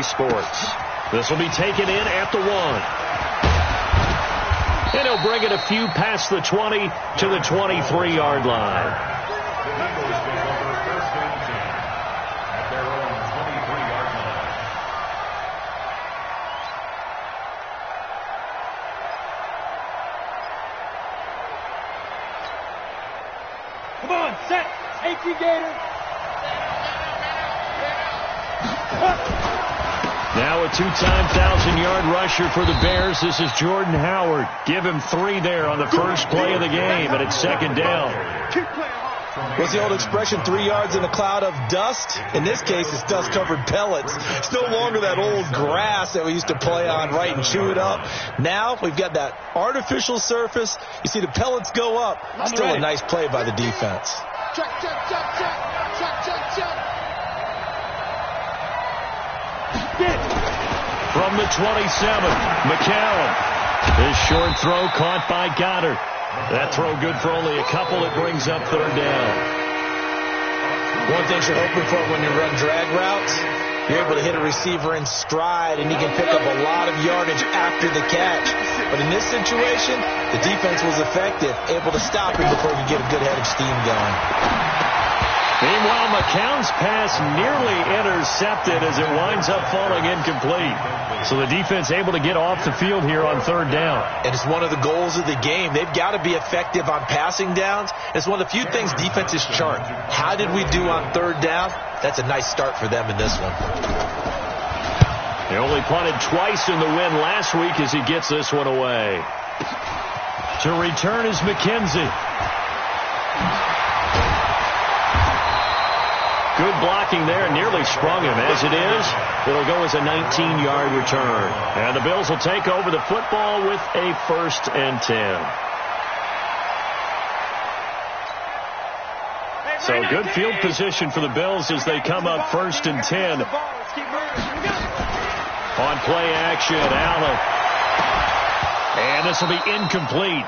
Sports. This will be taken in at the 1. And he'll bring it a few past the 20 to the 23-yard line. Come on, set. Safety Gator. Now a two-time 1,000-yard rusher for the Bears. This is Jordan Howard. Give him 3 there on the first play of the game, and it's second down. What's the old expression, 3 yards in a cloud of dust? In this case, it's dust-covered pellets. It's no longer that old grass that we used to play on, right, and chew it up. Now we've got that artificial surface. You see the pellets go up. Still a nice play by the defense. Check. From the 27, McCown. His short throw caught by Goddard. That throw good for only a couple. It brings up third down. One thing you're hoping for when you run drag routes, you're able to hit a receiver in stride, and he can pick up a lot of yardage after the catch. But in this situation, the defense was effective, able to stop him before he could get a good head of steam going. Meanwhile, McCown's pass nearly intercepted as it winds up falling incomplete. So the defense able to get off the field here on third down. And it's one of the goals of the game. They've got to be effective on passing downs. It's one of the few things defenses chart. How did we do on third down? That's a nice start for them in this one. They only punted twice in the win last week as he gets this one away. To return is McKenzie. Good blocking there, nearly sprung him. As it is, it'll go as a 19-yard return. And the Bills will take over the football with a 1st and 10. So good field position for the Bills as they come up 1st and 10. On play action, Allen. And this will be incomplete.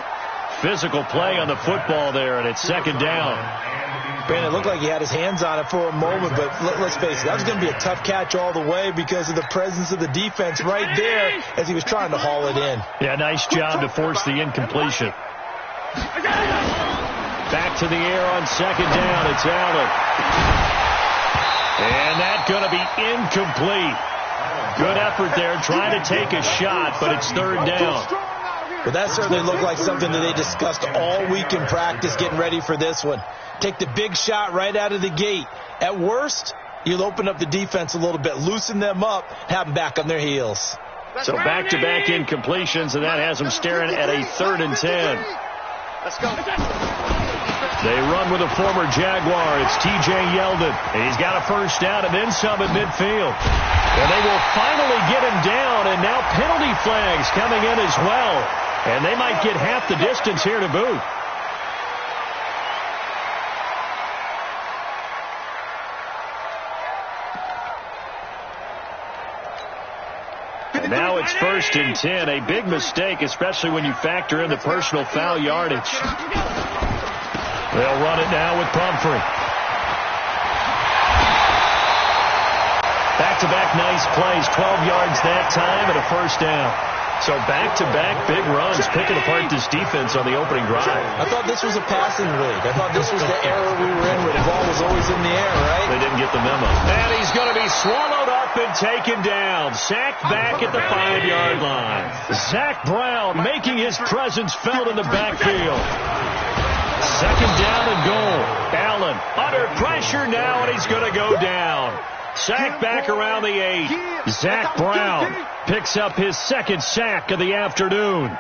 Physical play on the football there, and it's second down. Brandon, it looked like he had his hands on it for a moment, but let's face it, that was going to be a tough catch all the way because of the presence of the defense right there as he was trying to haul it in. Yeah, nice job to force the incompletion. Back to the air on second down. It's Allen. And that's going to be incomplete. Good effort there, trying to take a shot, but it's third down. Well, that certainly looked like something that they discussed all week in practice getting ready for this one. Take the big shot right out of the gate. At worst, you'll open up the defense a little bit, loosen them up, have them back on their heels. So back-to-back incompletions, and that has them staring at a 3rd and 10. Let's go. They run with a former Jaguar. It's T.J. Yeldon. He's got a first down and then some at midfield. And they will finally get him down, and now penalty flags coming in as well. And they might get half the distance here to boot. And now it's 1st and 10. A big mistake, especially when you factor in the personal foul yardage. They'll run it now with Pumphrey. Back-to-back nice plays, 12 yards that time and a first down. So back-to-back big runs, picking apart this defense on the opening drive. I thought this was a passing league. I thought this was the era we were in where the ball was always in the air, right? They didn't get the memo. And he's going to be swallowed up and taken down. Sacked back at the 5-yard line. Zach Brown making his presence felt in the backfield. Second down and goal. Allen under pressure now, and he's going to go down. Sack back around the 8. Zach Brown picks up his second sack of the afternoon.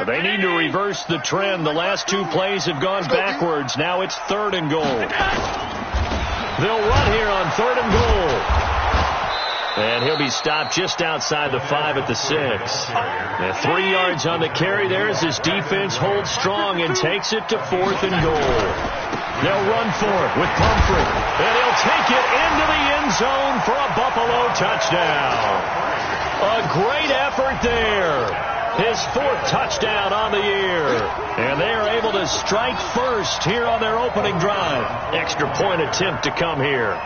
They need to reverse the trend. The last 2 plays have gone backwards. Now it's 3rd and goal. They'll run here on 3rd and goal. And he'll be stopped just outside the 5 at the 6. And 3 yards on the carry there as his defense holds strong and takes it to 4th and goal. They'll run for it with Pumphrey. And he'll take it into the end zone for a Buffalo touchdown. A great effort there. His 4th touchdown on the year. And they are able to strike first here on their opening drive. Extra point attempt to come here.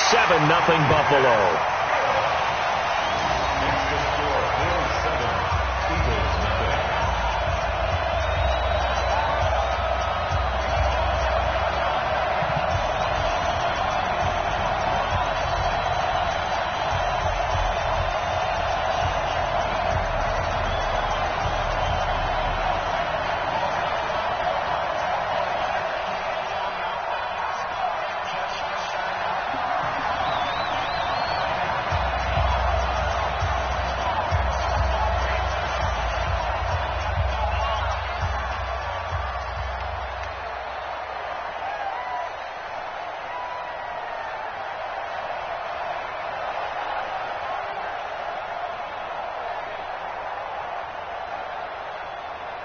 7-0 Buffalo.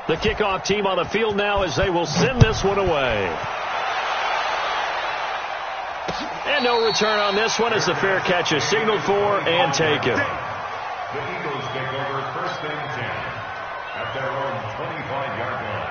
The kickoff team on the field now as they will send this one away. And no return on this one as the fair catch is signaled for and taken. The Eagles take over first and 10 at their own 25-yard line.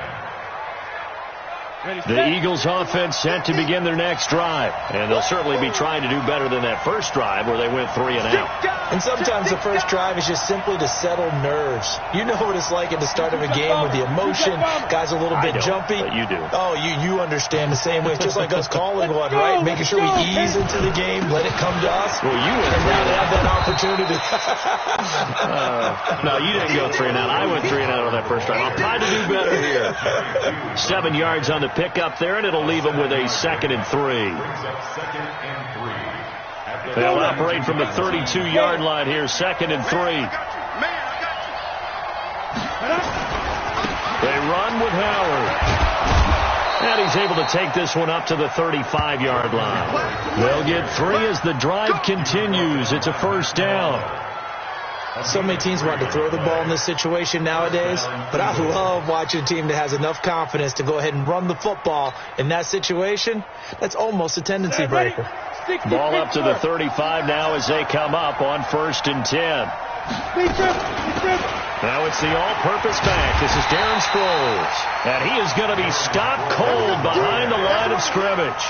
The Eagles offense set to begin their next drive. And they'll certainly be trying to do better than that first drive where they went 3 and out. And sometimes the first drive is just simply to settle nerves. You know what it's like at the start of a game with the emotion. Guys a little bit jumpy. But you do. Oh, you understand the same way. It's just like us calling one, right? Making sure we ease into the game, let it come to us. Well, you went and now they have that opportunity. No, you didn't go 3 and out. I went 3 and out on that first drive. I'll try to do better here. 7 yards on the pickup there, and it'll leave them with a 2nd and 3. They'll operate from the 32-yard line here, 2nd and 3. They run with Howard. And he's able to take this one up to the 35-yard line. They'll get 3 as the drive continues. It's a first down. So many teams want to throw the ball in this situation nowadays, but I love watching a team that has enough confidence to go ahead and run the football in that situation. That's almost a tendency breaker. Ball up to the 35 now as they come up on 1st and 10. Now it's the all-purpose back. This is Darren Sproles. And he is going to be stopped cold behind the line of scrimmage.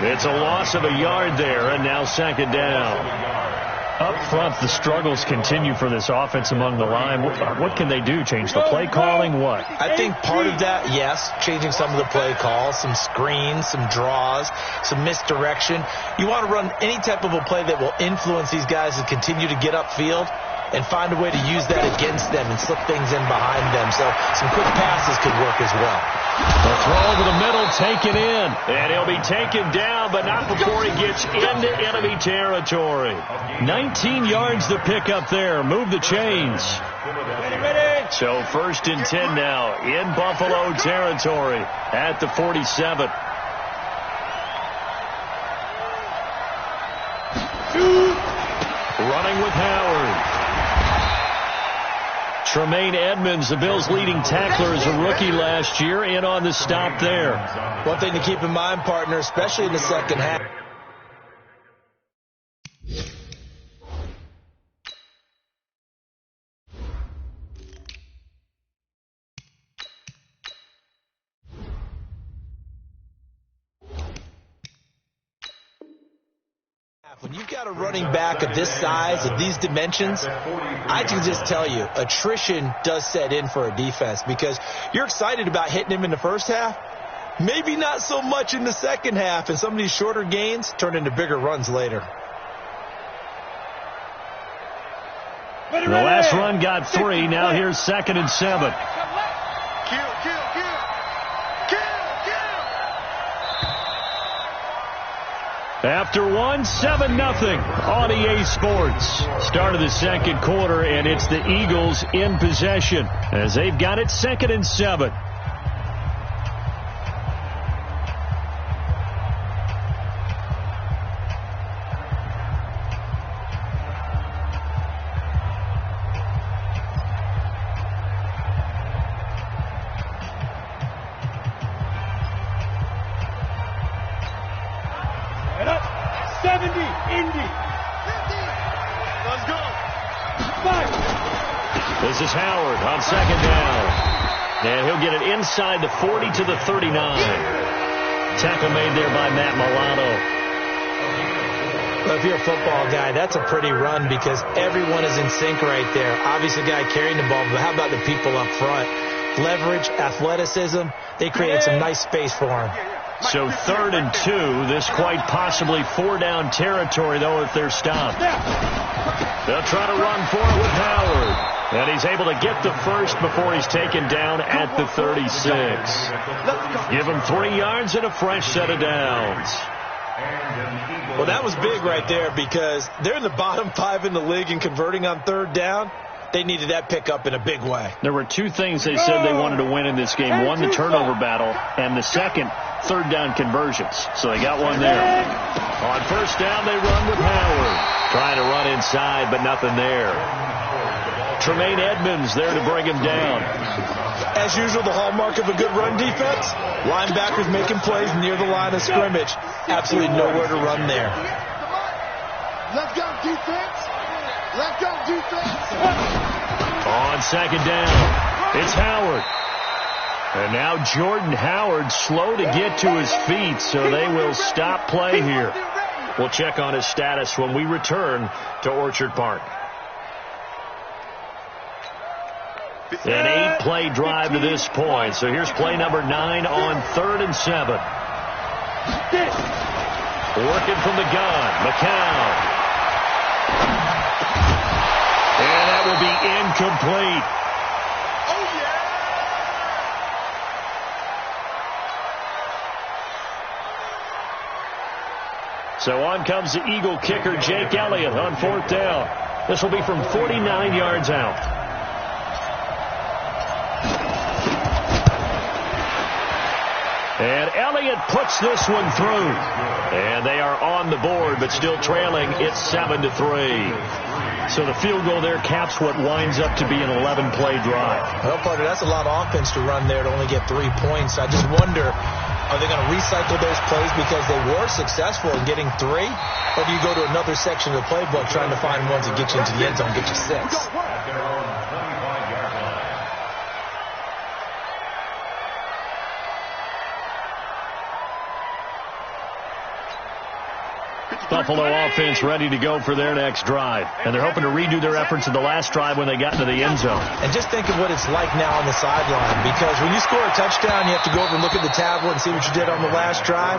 It's a loss of a yard there, and now 2nd down. Up front, the struggles continue for this offense among the line. What can they do? Change the play calling? What? I think part of that, yes, changing some of the play calls, some screens, some draws, some misdirection. You want to run any type of a play that will influence these guys to continue to get upfield and find a way to use that against them and slip things in behind them. So some quick passes could work as well. The throw over the middle, taken in. And he'll be taken down, but not before he gets into enemy territory. 19 yards to pick up there. Move the chains. So 1st and 10 now in Buffalo territory at the 47. Running with Howard. Tremaine Edmonds, the Bills' leading tackler as a rookie last year, in on the stop there. One thing to keep in mind, partner, especially in the second half. When you've got a running back of this size, of these dimensions, I can just tell you, attrition does set in for a defense because you're excited about hitting him in the first half. Maybe not so much in the second half, and some of these shorter gains turn into bigger runs later. The last run got 3. Now here's 2nd and 7. After 1, 7-0 on EA Sports. Start of the second quarter, and it's the Eagles in possession as they've got it 2nd and 7. This is Howard on 2nd down. And he'll get it inside the 40 to the 39. Tackle made there by Matt Milano. Well, if you're a football guy, that's a pretty run because everyone is in sync right there. Obviously, the guy carrying the ball, but how about the people up front? Leverage, athleticism, they created some nice space for him. So 3rd and 2, this quite possibly 4-down territory, though, if they're stopped. They'll try to run for it with Howard. And he's able to get the first before he's taken down at the 36. Give him 3 yards and a fresh set of downs. Well, that was big right there because they're in the bottom 5 in the league in converting on 3rd down. They needed that pickup in a big way. There were 2 things they said they wanted to win in this game. One, the turnover battle, and the second, 3rd down conversions. So they got one there. On 1st down, they run with Howard. Trying to run inside, but nothing there. Tremaine Edmonds there to bring him down. As usual, the hallmark of a good run defense, linebackers making plays near the line of scrimmage. Absolutely nowhere to run there. Let's go, defense. Let's go, defense. On 2nd down, it's Howard. And now Jordan Howard slow to get to his feet, so they will stop play here. We'll check on his status when we return to Orchard Park. An 8-play drive to this point. So here's play number 9 on 3rd and 7. Working from the gun, McCown. And that will be incomplete. Oh, yeah. So on comes the Eagle kicker, Jake Elliott, on 4th down. This will be from 49 yards out. And Elliott puts this one through. And they are on the board, but still trailing. It's 7-3. So the field goal there caps what winds up to be an 11-play drive. Well, Parker, that's a lot of offense to run there to only get 3 points. I just wonder, are they going to recycle those plays because they were successful in getting 3? Or do you go to another section of the playbook trying to find ones that get you into the end zone, get you 6? Buffalo offense ready to go for their next drive. And they're hoping to redo their efforts in the last drive when they got into the end zone. And just think of what it's like now on the sideline. Because when you score a touchdown, you have to go over and look at the tablet and see what you did on the last drive.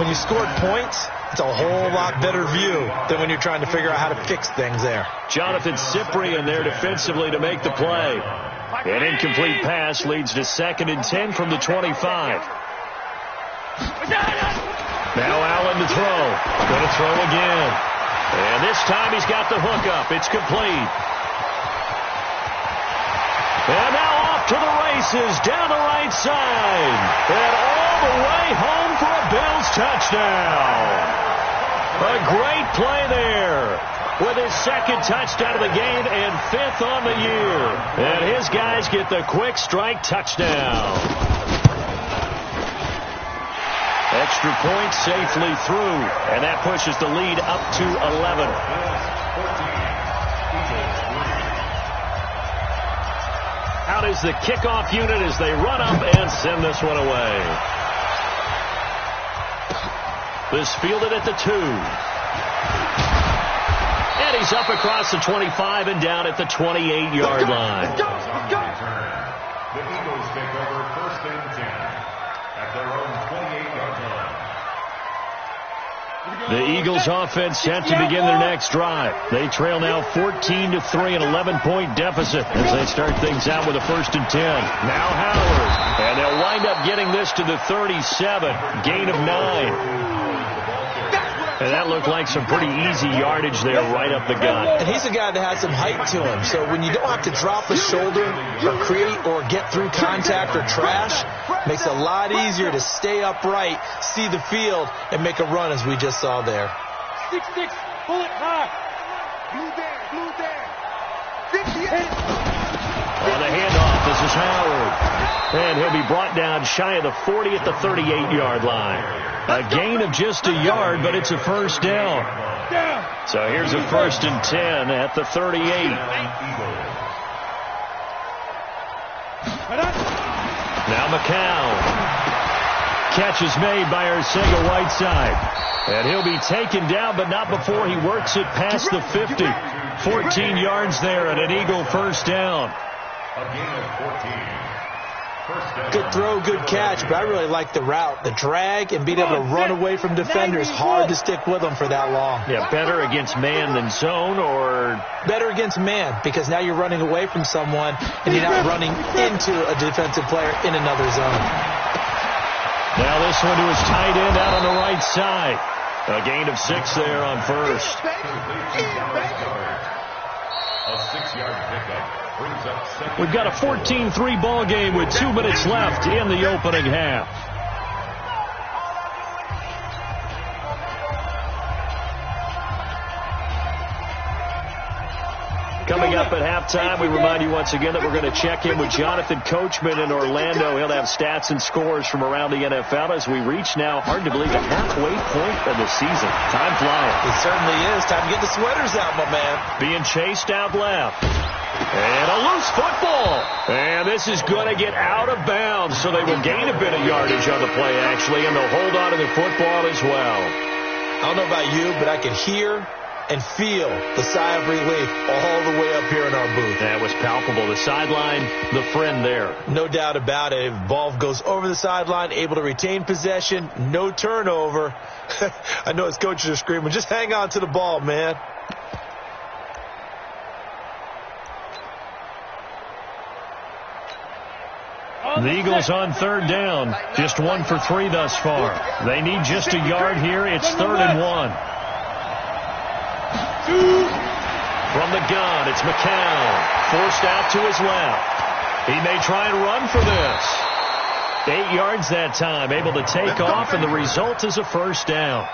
When you scored points, it's a whole lot better view than when you're trying to figure out how to fix things there. Jonathan Cyprien there defensively to make the play. An incomplete pass leads to 2nd and 10 from the 25. Now Allen to throw. Going to throw again. And this time he's got the hook up. It's complete. And now off to the races down the right side. And all the way home for a Bills touchdown. A great play there. With his 2nd touchdown of the game and 5th on the year. And his guys get the quick strike touchdown. Extra point safely through, and that pushes the lead up to 11. Out is the kickoff unit as they run up and send this one away. This fielded at the 2. And he's up across the 25 and down at the 28-yard line. Let's go. The Eagles take over 1st and 10 at their own 28-yard line. The Eagles offense set to begin their next drive. They trail now 14-3, an 11-point deficit as they start things out with a 1st and 10. Now Howard, and they'll wind up getting this to the 37, gain of 9. And that looked like some pretty easy yardage there right up the gut. And he's a guy that has some height to him. So when you don't have to drop a shoulder or create or get through contact or trash, makes it a lot easier to stay upright, see the field, and make a run as we just saw there. 6-6, pull it high. Blue there. 58. On the handoff, this is Howard. And he'll be brought down shy of the 40 at the 38-yard line. A gain of just a yard, but it's a 1st down. So here's a 1st and 10 at the 38. Now McCown. catch is made by Arcega-Whiteside. And he'll be taken down, but not before he works it past the 50. 14 yards there and an Eagle first down. A gain of 14. Good throw, good catch, but I really like the route. The drag and being able to run away from defenders, hard to stick with them for that long. Yeah, better against man than zone, or? Better against man, because now you're running away from someone and you're not running into a defensive player in another zone. Now this one to his tight end out on the right side. A gain of 6 there on first. A 6-yard pickup. We've got a 14-3 ball game with 2 minutes left in the opening half. Coming up at halftime, we remind you once again that we're going to check in with Jonathan Coachman in Orlando. He'll have stats and scores from around the NFL as we reach now, hard to believe, the halfway point of the season. Time flying. It certainly is. Time to get the sweaters out, my man. Being chased out left. And a loose football. And this is going to get out of bounds, so they will gain a bit of yardage on the play, actually, and they'll hold on to the football as well. I don't know about you, but I could hear and feel the sigh of relief all the way up here in our booth. That was palpable. The sideline, the friend there. No doubt about it. Ball goes over the sideline, able to retain possession, no turnover. I know his coaches are screaming, just hang on to the ball, man. The Eagles on third down. Just 1 for 3 thus far. They need just a yard here. It's 3rd and 1. From the gun, it's McCown. Forced out to his left. He may try and run for this. 8 yards that time, able to take off, and the result is a first down.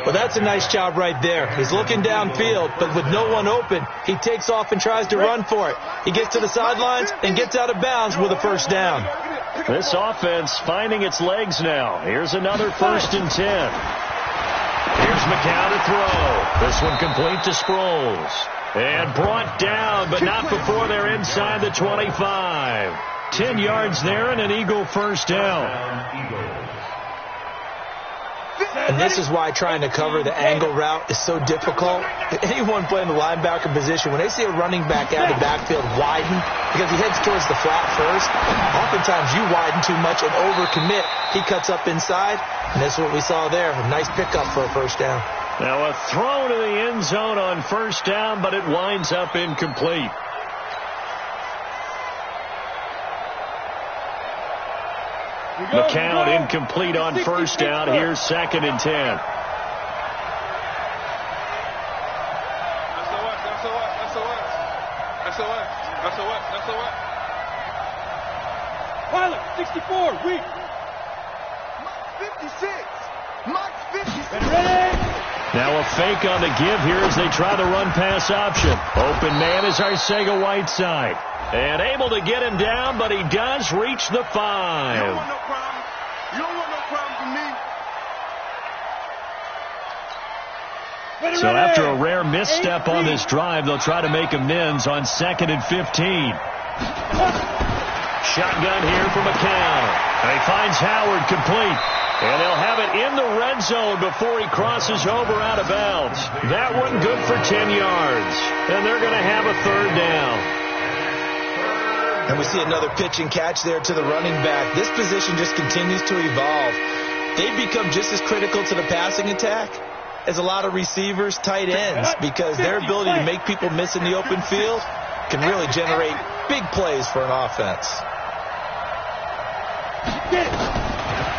Well, that's a nice job right there. He's looking downfield, but with no one open, he takes off and tries to run for it. He gets to the sidelines and gets out of bounds with a first down. This offense finding its legs now. Here's another 1st and 10. Here's McCown to throw. This one complete to Sproles. And brought down, but not before they're inside the 25. 10 yards there and an Eagle first down. And this is why trying to cover the angle route is so difficult. Anyone playing the linebacker position, when they see a running back out of the backfield widen, because he heads towards the flat first, oftentimes you widen too much and overcommit. He cuts up inside, and that's what we saw there. A nice pickup for a first down. Now a throw to the end zone on first down, but it winds up incomplete. McCown incomplete on first down. Here's 2nd and 10. Pilot, 64, weak. Mach 56. Mach 56. Now a fake on the give here as they try the run-pass option. Open man is Arcega-Whiteside. And able to get him down, but he does reach the 5. You don't want no problem. You don't want no problem from me. So after a rare misstep on this drive, they'll try to make amends on 2nd and 15. Shotgun here for McCown. And he finds Howard complete. And they'll have it in the red zone before he crosses over out of bounds. That one good for 10 yards. And they're going to have a 3rd down. And we see another pitch and catch there to the running back. This position just continues to evolve. They've become just as critical to the passing attack as a lot of receivers, tight ends, because their ability to make people miss in the open field can really generate big plays for an offense.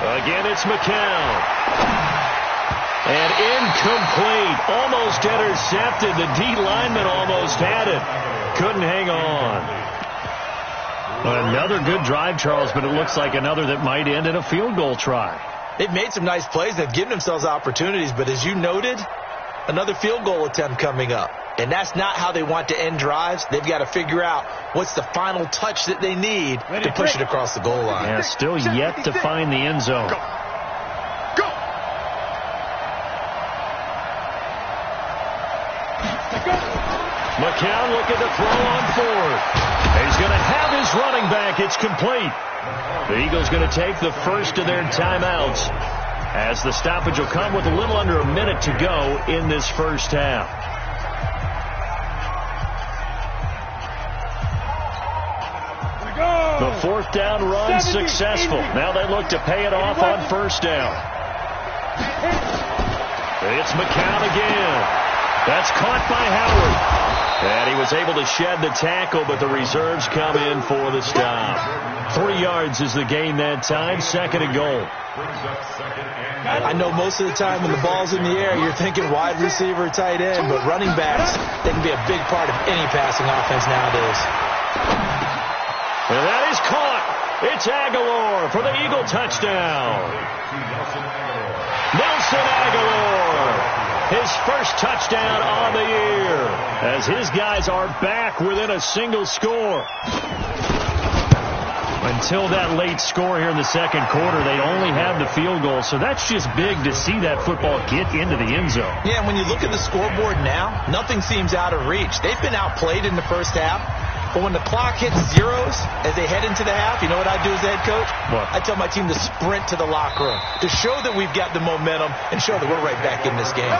Again, it's McCown. And incomplete. Almost intercepted. The D lineman almost had it. Couldn't hang on. Another good drive, Charles, but it looks like another that might end in a field goal try. They've made some nice plays. They've given themselves opportunities, but as you noted, another field goal attempt coming up. And that's not how they want to end drives. They've got to figure out what's the final touch that they need to push it across the goal line. Yeah, still yet to find the end zone. Go. count, looking to throw on fourth. He's going to have his running back. It's complete. The Eagles going to take the first of their timeouts, as the stoppage will come with a little under a minute to go in this first half. The fourth down run successful. Now they look to pay it off on first down. It's McCown again. That's caught by Howard. And he was able to shed the tackle, but the reserves come in for the stop. 3 yards is the gain that time. Second and goal. I know most of the time when the ball's in the air, you're thinking wide receiver, tight end, but running backs, they can be a big part of any passing offense nowadays. And that is caught. It's Aguilar for the Eagle touchdown. Nelson Aguilar. His first touchdown on the year, as his guys are back within a single score. Until that late score here in the second quarter, they only have the field goal, so that's just big to see that football get into the end zone. Yeah, and when you look at the scoreboard now, nothing seems out of reach. They've been outplayed in the first half, but when the clock hits zeros as they head into the half, you know what I do as the head coach? What? I tell my team to sprint to the locker room to show that we've got the momentum and show that we're right back in this game.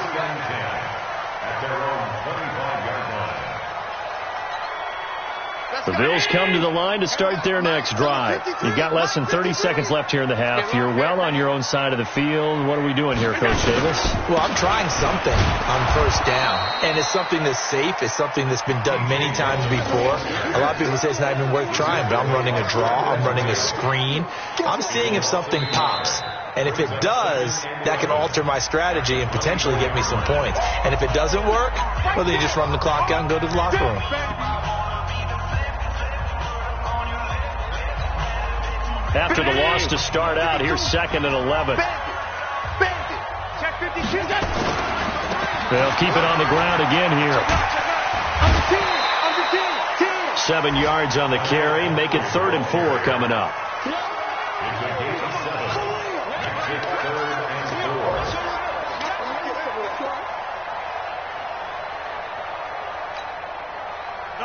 The Bills come to the line to start their next drive. You've got less than 30 seconds left here in the half. You're well on your own side of the field. What are we doing here, Coach Davis? Well, I'm trying something on first down, and it's something that's safe. It's something that's been done many times before. A lot of people say it's not even worth trying, but I'm running a draw. I'm running a screen. I'm seeing if something pops. And if it does, that can alter my strategy and potentially get me some points. And if it doesn't work, well, then you just run the clock out and go to the locker room. After the loss to start out, here's 2nd and 11. They'll keep it on the ground again here. 7 yards on the carry. Make it 3rd and 4 coming up.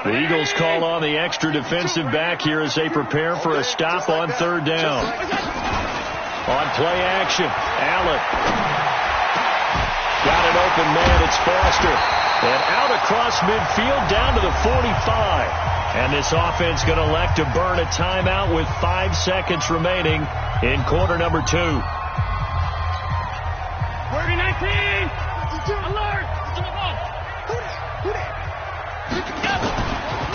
The Eagles call on the extra defensive back here as they prepare for a stop on 3rd down. On play action, Allen. Got an open man, it's Foster. And out across midfield down to the 45. And this offense going to elect to burn a timeout with 5 seconds remaining in quarter number 2. Working 19! Alert!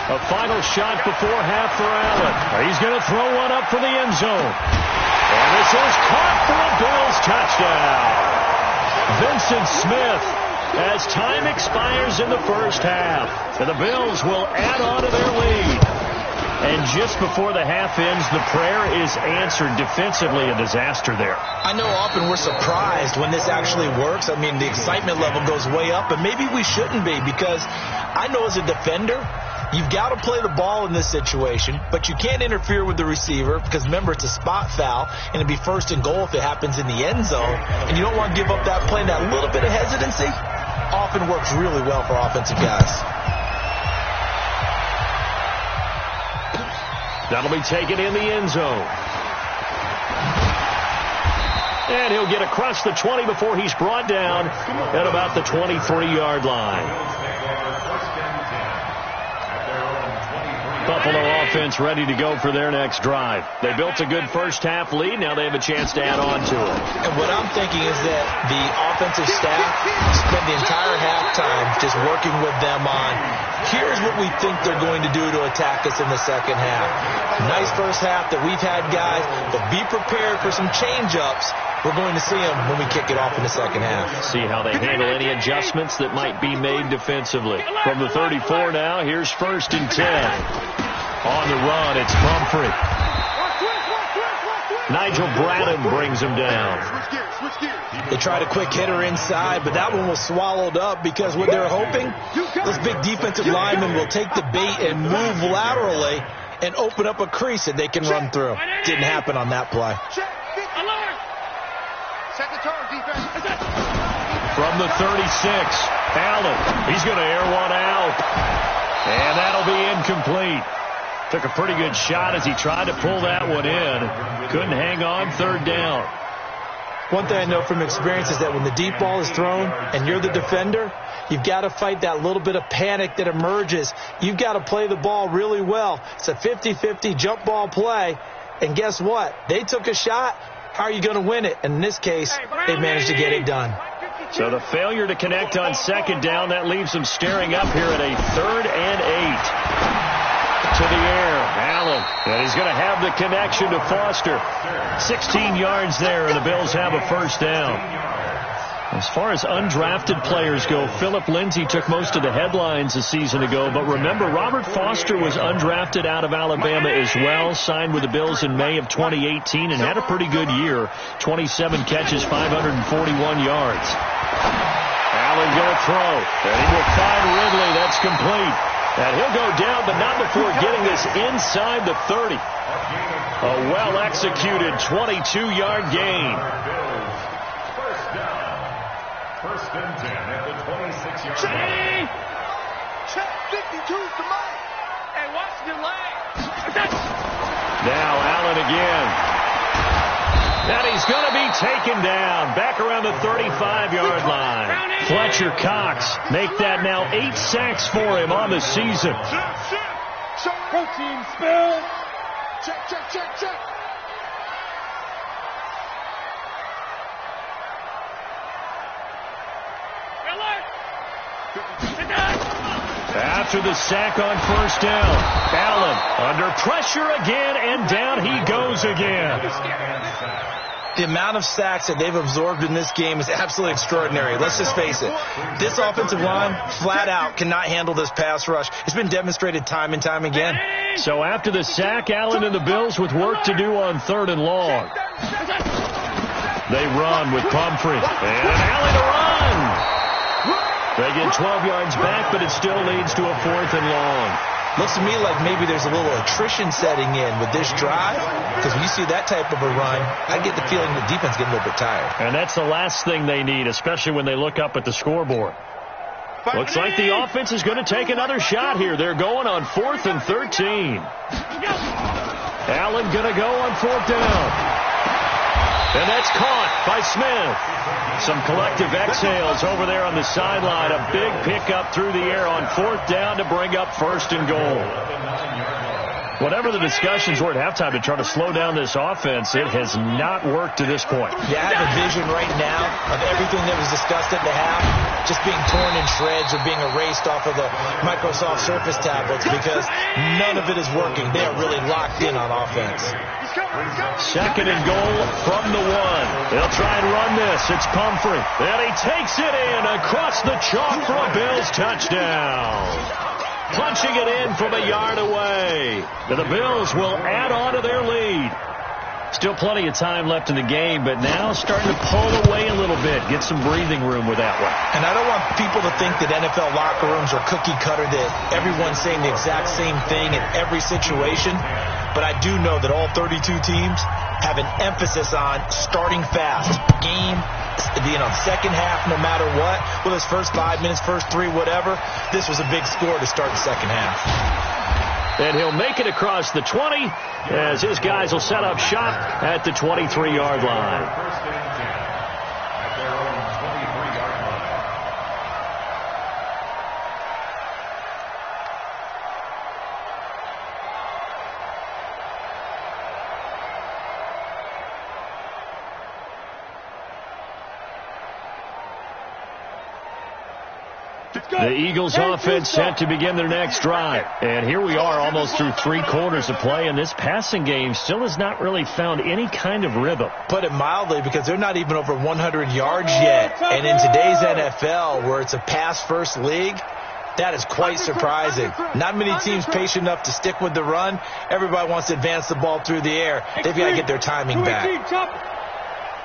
A final shot before half for Allen. He's going to throw one up for the end zone. And this is caught for a Bills touchdown. Vincent Smith, as time expires in the first half. And the Bills will add on to their lead. And just before the half ends, the prayer is answered. Defensively, a disaster there. I know often we're surprised when this actually works. I mean, the excitement level goes way up, and maybe we shouldn't be, because I know as a defender, you've got to play the ball in this situation, but you can't interfere with the receiver because, remember, it's a spot foul, and it'd be 1st and goal if it happens in the end zone, and you don't want to give up that play. And that little bit of hesitancy often works really well for offensive guys. That'll be taken in the end zone. And he'll get across the 20 before he's brought down at about the 23-yard line. Buffalo offense ready to go for their next drive. They built a good first half lead. Now they have a chance to add on to it. And what I'm thinking is that the offensive staff spent the entire halftime just working with them on, here's what we think they're going to do to attack us in the second half. Nice first half that we've had, guys, but be prepared for some change-ups. We're going to see them when we kick it off in the second half. See how they handle any adjustments that might be made defensively. From the 34 now, here's 1st and 10. On the run, it's Pumphrey. Nigel Bradham brings him down. They tried a quick hitter inside, but that one was swallowed up because what they're hoping, this big defensive lineman will take the bait and move laterally and open up a crease that they can run through. Didn't happen on that play. From the 36, Allen. He's going to air one out. And that'll be incomplete. Took a pretty good shot as he tried to pull that one in. Couldn't hang on. Third down. One thing I know from experience is that when the deep ball is thrown and you're the defender, you've got to fight that little bit of panic that emerges. You've got to play the ball really well. It's a 50-50 jump ball play. And guess what? They took a shot. How are you going to win it? And in this case, they managed to get it done. So the failure to connect on second down, that leaves them staring up here at a 3rd and 8. To the air, Allen. And he's going to have the connection to Foster. 16 yards there, and the Bills have a first down. As far as undrafted players go, Philip Lindsay took most of the headlines a season ago. But remember, Robert Foster was undrafted out of Alabama as well, signed with the Bills in May of 2018, and had a pretty good year. 27 catches, 541 yards. Allen going to throw, and he will find Ridley. That's complete. And he'll go down, but not before getting this inside the 30. A well-executed 22-yard gain. First and 10 at the 26-yard line. Check 52's the mark. Hey, watch the leg. Now Allen again. And he's going to be taken down. Back around the 35-yard line. Fletcher Cox make that now 8 sacks for him on the season. Protein spill. Check. After the sack on first down, Allen under pressure again, and down he goes again. The amount of sacks that they've absorbed in this game is absolutely extraordinary. Let's just face it. This offensive line, flat out, cannot handle this pass rush. It's been demonstrated time and time again. So after the sack, Allen and the Bills with work to do on 3rd and long. They run with Pumphrey. And an alley to run. They get 12 yards back, but it still leads to a 4th and long. Looks to me like maybe there's a little attrition setting in with this drive, because when you see that type of a run, I get the feeling the defense getting a little bit tired. And that's the last thing they need, especially when they look up at the scoreboard. Looks like the offense is going to take another shot here. They're going on 4th and 13. Allen going to go on 4th down. And that's caught by Smith. Some collective exhales over there on the sideline. A big pickup through the air on 4th down to bring up 1st and goal. Whatever the discussions were at halftime to try to slow down this offense, it has not worked to this point. Yeah, I have a vision right now of everything that was discussed at the half just being torn in shreds or being erased off of the Microsoft Surface tablets, because none of it is working. They are really locked in on offense. 2nd and goal from the 1. They'll try and run this. It's Pumphrey. And he takes it in across the chalk for a Bills touchdown. Punching it in from a yard away. The Bills will add on to their lead. Still plenty of time left in the game, but now starting to pull away a little bit. Get some breathing room with that one. And I don't want people to think that NFL locker rooms are cookie cutter, that everyone's saying the exact same thing in every situation. But I do know that all 32 teams have an emphasis on starting fast. Game, second half, no matter what. Well, this first 5 minutes, first 3, whatever. This was a big score to start the second half. And he'll make it across the 20 as his guys will set up shop at the 23-yard line. First and 10 at their own 23-yard line. The Eagles offense set to begin their next drive. And here we are almost through 3 quarters of play, and this passing game still has not really found any kind of rhythm. Put it mildly, because they're not even over 100 yards yet. And in today's NFL, where it's a pass-first league, that is quite surprising. Not many teams patient enough to stick with the run. Everybody wants to advance the ball through the air. They've got to get their timing back.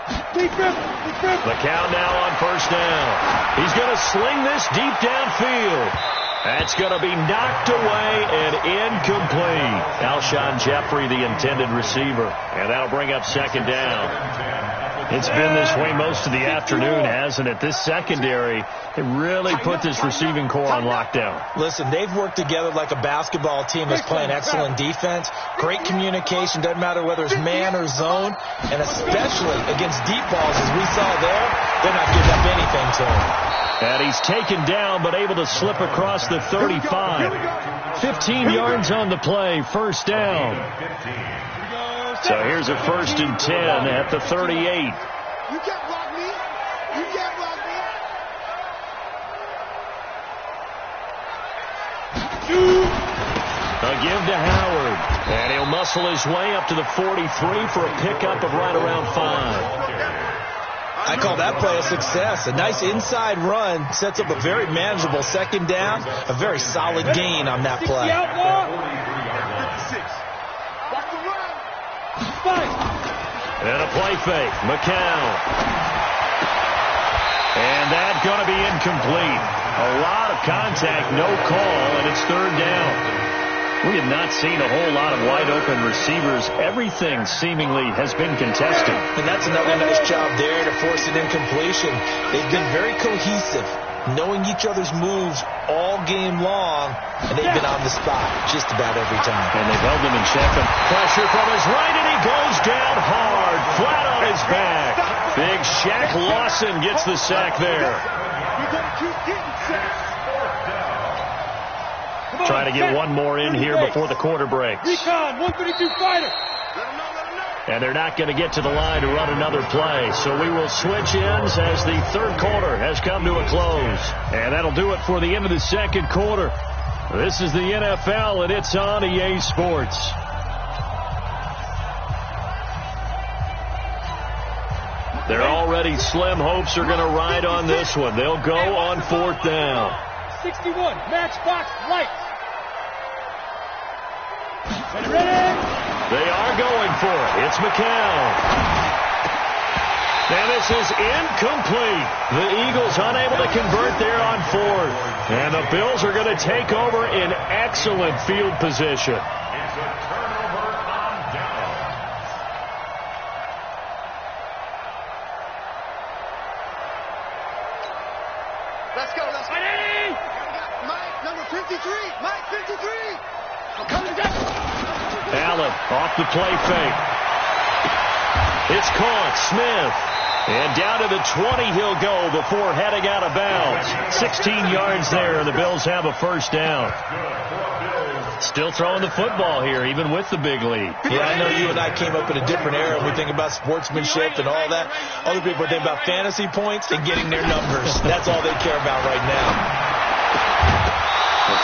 The count now on first down. He's going to sling this deep downfield. That's going to be knocked away and incomplete. Alshon Jeffrey, the intended receiver. And that'll bring up second down. It's been this way most of the afternoon, hasn't it? This secondary, it really put this receiving core on lockdown. Listen, they've worked together like a basketball team that's playing excellent defense. Great communication, doesn't matter whether it's man or zone, and especially against deep balls, as we saw there, they're not giving up anything to him. And he's taken down, but able to slip across the 35. 15 yards on the play, first down. So here's a 1st and 10 at the 38. You can't block me. You can't block me. A give to Howard. And he'll muscle his way up to the 43 for a pickup of right around 5. I call that play a success. A nice inside run sets up a very manageable second down. A very solid gain on that play. And a play fake. McCown. And that's going to be incomplete. A lot of contact, no call, and it's 3rd down. We have not seen a whole lot of wide-open receivers. Everything seemingly has been contested. And that's another nice job there to force an incompletion. They've been very cohesive, knowing each other's moves all game long, and they've been on the spot just about every time. And they've held him in check. Pressure from his right, and he goes down hard, flat on his back. Big Shaq Lawson gets the sack there. You're going to keep getting sacked. Trying to get one more in here before the quarter breaks. Recon, 132 fighter. And they're not going to get to the line to run another play. So we will switch ends as the 3rd quarter has come to a close. And that'll do it for the end of the 2nd quarter. This is the NFL, and it's on EA Sports. Their already slim hopes are going to ride on this one. They'll go on 4th down. 61, matchbox light. Ready? They are going for it. It's McCown. And this is incomplete. The Eagles unable to convert there on 4th. And the Bills are going to take over in excellent field position. It's a turnover on downs. Let's go. Let's go. Mike, number 53. Mike, 53. Come together. Allen off the play fake. It's caught. Smith. And down to the 20 he'll go before heading out of bounds. 16 yards there, and the Bills have a 1st down. Still throwing the football here, even with the big lead. Yeah, I know you and I came up in a different era. We think about sportsmanship and all that. Other people think about fantasy points and getting their numbers. That's all they care about right now.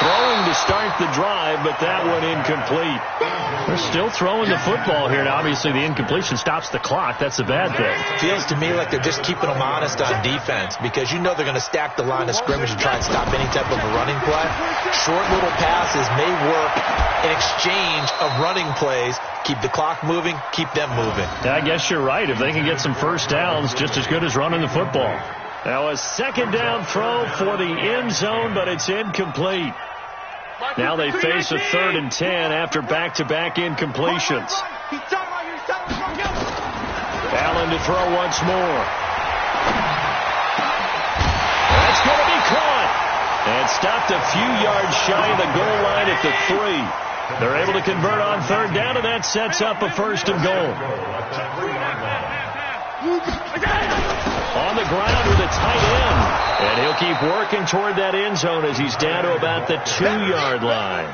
Throwing to start the drive, but that one incomplete. They're still throwing the football here. Now, obviously, the incompletion stops the clock. That's a bad thing. Feels to me like they're just keeping them honest on defense, because you know they're going to stack the line of scrimmage and try and stop any type of a running play. Short little passes may work in exchange of running plays. Keep the clock moving, keep them moving. I guess you're right. If they can get some 1st downs, just as good as running the football. Now a 2nd down throw for the end zone, but it's incomplete. Now they face a 3rd and 10 after back-to-back incompletions. Allen to throw once more. That's going to be caught. And stopped a few yards shy of the goal line at the 3. They're able to convert on 3rd down, and that sets up a 1st and goal. On the ground with a tight end. And he'll keep working toward that end zone as he's down to about the 2-yard line.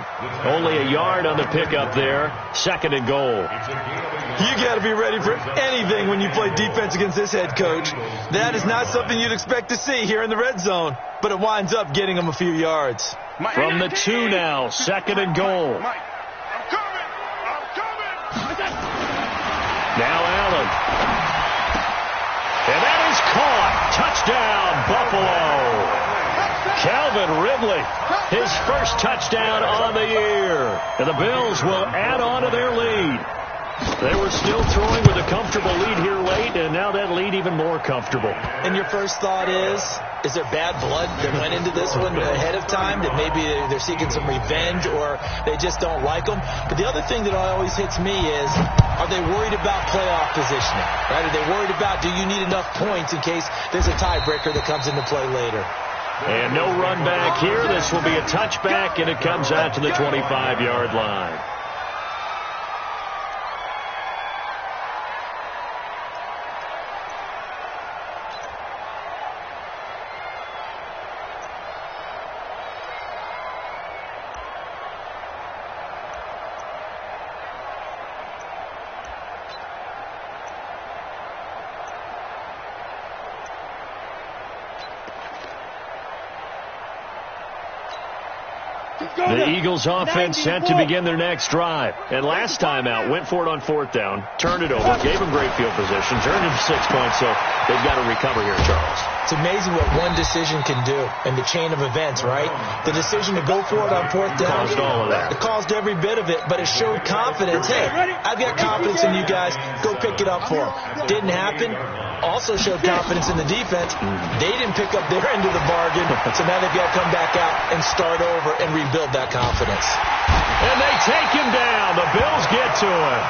Only a yard on the pickup there. 2nd and goal. You got to be ready for anything when you play defense against this head coach. That is not something you'd expect to see here in the red zone, but it winds up getting him a few yards. From the 2 now, 2nd and goal. I'm coming. Now Allen. And that is caught. Touchdown, Buffalo. Calvin Ridley, his 1st touchdown on the year. And the Bills will add on to their lead. They were still throwing with a comfortable lead here late, and now that lead even more comfortable. And your first thought is, Is there bad blood that went into this one ahead of time, that maybe they're seeking some revenge or they just don't like them? But the other thing that always hits me is, are they worried about playoff positioning? Right? Are they worried about, do you need enough points in case there's a tiebreaker that comes into play later? And no run back here. This will be a touchback, and it comes out to the 25-yard line. The Eagles offense set to begin their next drive. And last time out, went for it on 4th down, turned it over, gave them great field position, turned it to 6 points, so they've got to recover here, Charles. It's amazing what one decision can do in the chain of events, right? The decision to go for it on 4th down. Caused all of that. It caused every bit of it, but it showed confidence. Hey, I've got confidence in you guys. Go pick it up for them. Didn't happen. Also showed confidence in the defense. They didn't pick up their end of the bargain, so now they've got to come back out and start over and rebuild that confidence. And they take him down. The Bills get to him.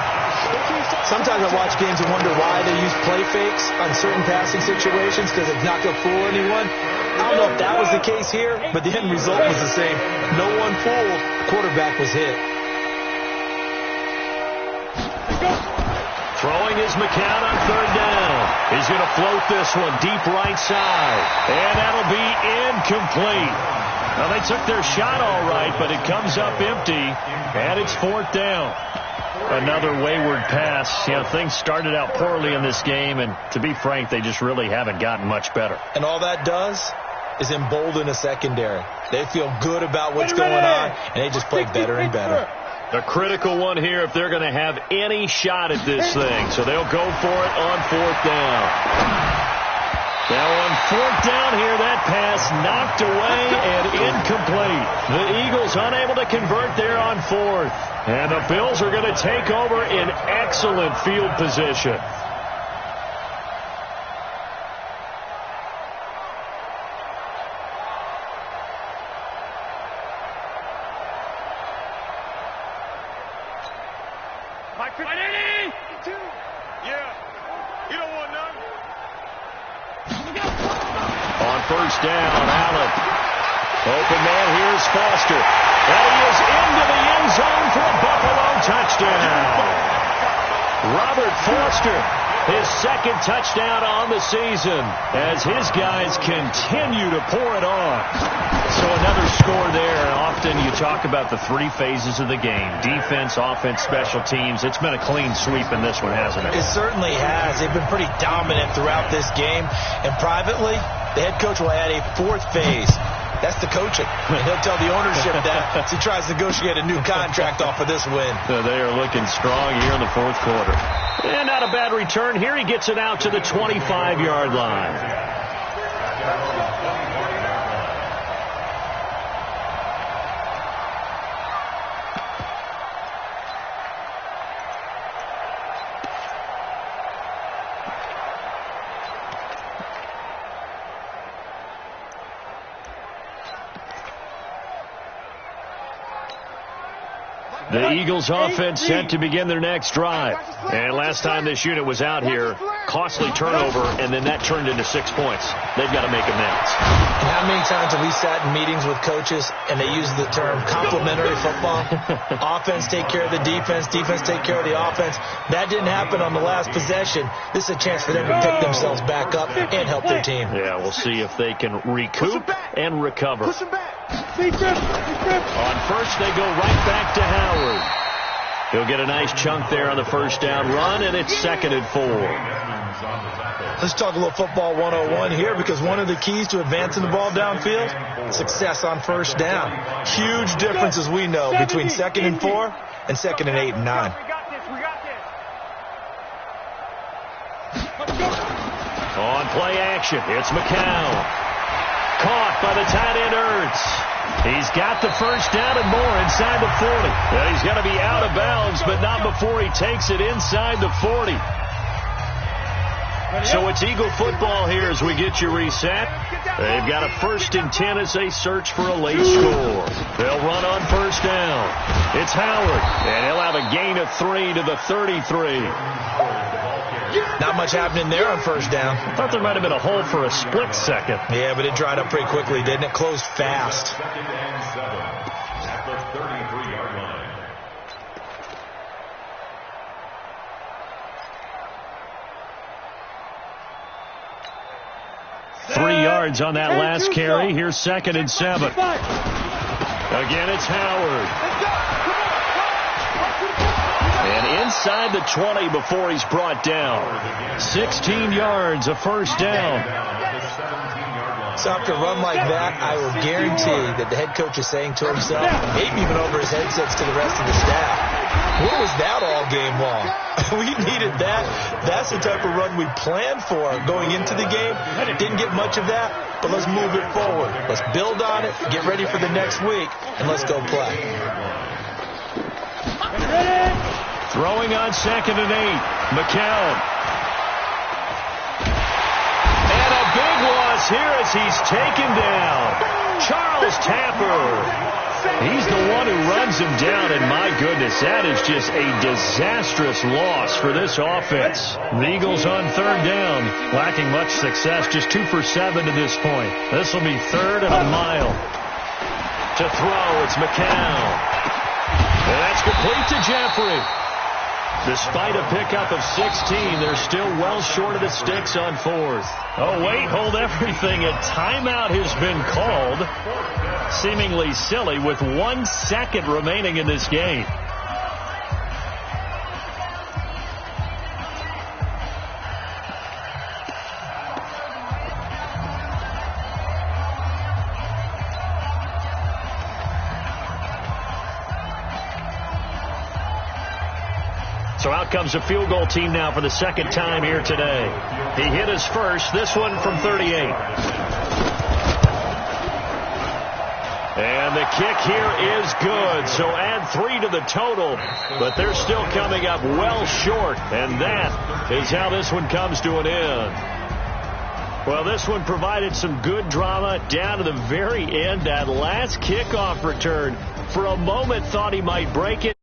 Sometimes I watch games and wonder why they use play fakes on certain passing situations, because it's not going to fool anyone. I don't know if that was the case here, but the end result was the same. No one fooled. Quarterback was hit. Throwing is McCown on 3rd down. He's going to float this one deep right side. And that'll be incomplete. Now, they took their shot all right, but it comes up empty, and it's 4th down. Another wayward pass. You know, things started out poorly in this game, and to be frank, they just really haven't gotten much better. And all that does is embolden a secondary. They feel good about what's going on, and they just play better and better. The critical one here if they're going to have any shot at this thing. So they'll go for it on 4th down. Now on 4th down here, that pass knocked away and incomplete. The Eagles unable to convert there on 4th. And the Bills are going to take over in excellent field position. On 1st down, Allen. Open man, here's Foster. And he is into the end zone for a Buffalo touchdown. Robert Foster, his 2nd touchdown on the season as his guys continue to pour it on. So another score there. Often you talk about the 3 phases of the game. Defense, offense, special teams. It's been a clean sweep in this one, hasn't it? It certainly has. They've been pretty dominant throughout this game. And privately, the head coach will add a 4th phase. That's the coaching. And he'll tell the ownership that as he tries to negotiate a new contract off of this win. So they are looking strong here in the 4th quarter. And not a bad return here. He gets it out to the 25-yard line. The Eagles offense set to begin their next drive. And last time this unit was out here, costly turnover, and then that turned into 6 points. They've got to make amends. And how many times have we sat in meetings with coaches and they use the term complementary football? Offense take care of the defense, defense take care of the offense. That didn't happen on the last possession. This is a chance for them to pick themselves back up and help their team. Yeah, we'll see if they can recoup and recover. On 1st, they go right back to Howard. He'll get a nice chunk there on the 1st down run, and it's 2nd and 4. Let's talk a little football 101 here, because one of the keys to advancing the ball downfield, success on 1st down. Huge difference, as we know, between 2nd and 4 and 2nd and 8 and 9. On play action, it's McCown. Caught by the tight end, Ertz. He's got the 1st down and more inside the 40. Well, he's got to be out of bounds, but not before he takes it inside the 40. So it's Eagle football here as we get you reset. They've got a 1st and 10 as they search for a late score. They'll run on 1st down. It's Howard, and he'll have a gain of 3 to the 33. Not much happening there on 1st down. I thought there might have been a hole for a split second. Yeah, but it dried up pretty quickly, didn't it? Closed fast. 2nd and 7 at the 33-yard line. Three yards on that last carry. Here's 2nd and 7. Again, it's Howard. And inside the 20 before he's brought down. 16 yards, a 1st down. So after a run like that, I will guarantee that the head coach is saying to himself, maybe even over his headsets to the rest of the staff, where was that all game long? We needed that. That's the type of run we planned for going into the game. Didn't get much of that, but let's move it forward. Let's build on it, get ready for the next week, and let's go play. Throwing on 2nd and 8. McCown. And a big loss here as he's taken down. Charles Tapper. He's the one who runs him down, and my goodness, that is just a disastrous loss for this offense. The Eagles on 3rd down, lacking much success, just 2 for 7 to this point. This will be 3rd and a mile. To throw, it's McCown. And that's complete to Jeffrey. Despite a pickup of 16, they're still well short of the sticks on 4th. Oh, wait, hold everything. A timeout has been called. Seemingly silly with 1 second remaining in this game. So out comes a field goal team now for the 2nd time here today. He hit his first, this one from 38. And the kick here is good, so add 3 to the total, but they're still coming up well short, and that is how this one comes to an end. Well, this one provided some good drama down to the very end. That last kickoff return, for a moment thought he might break it.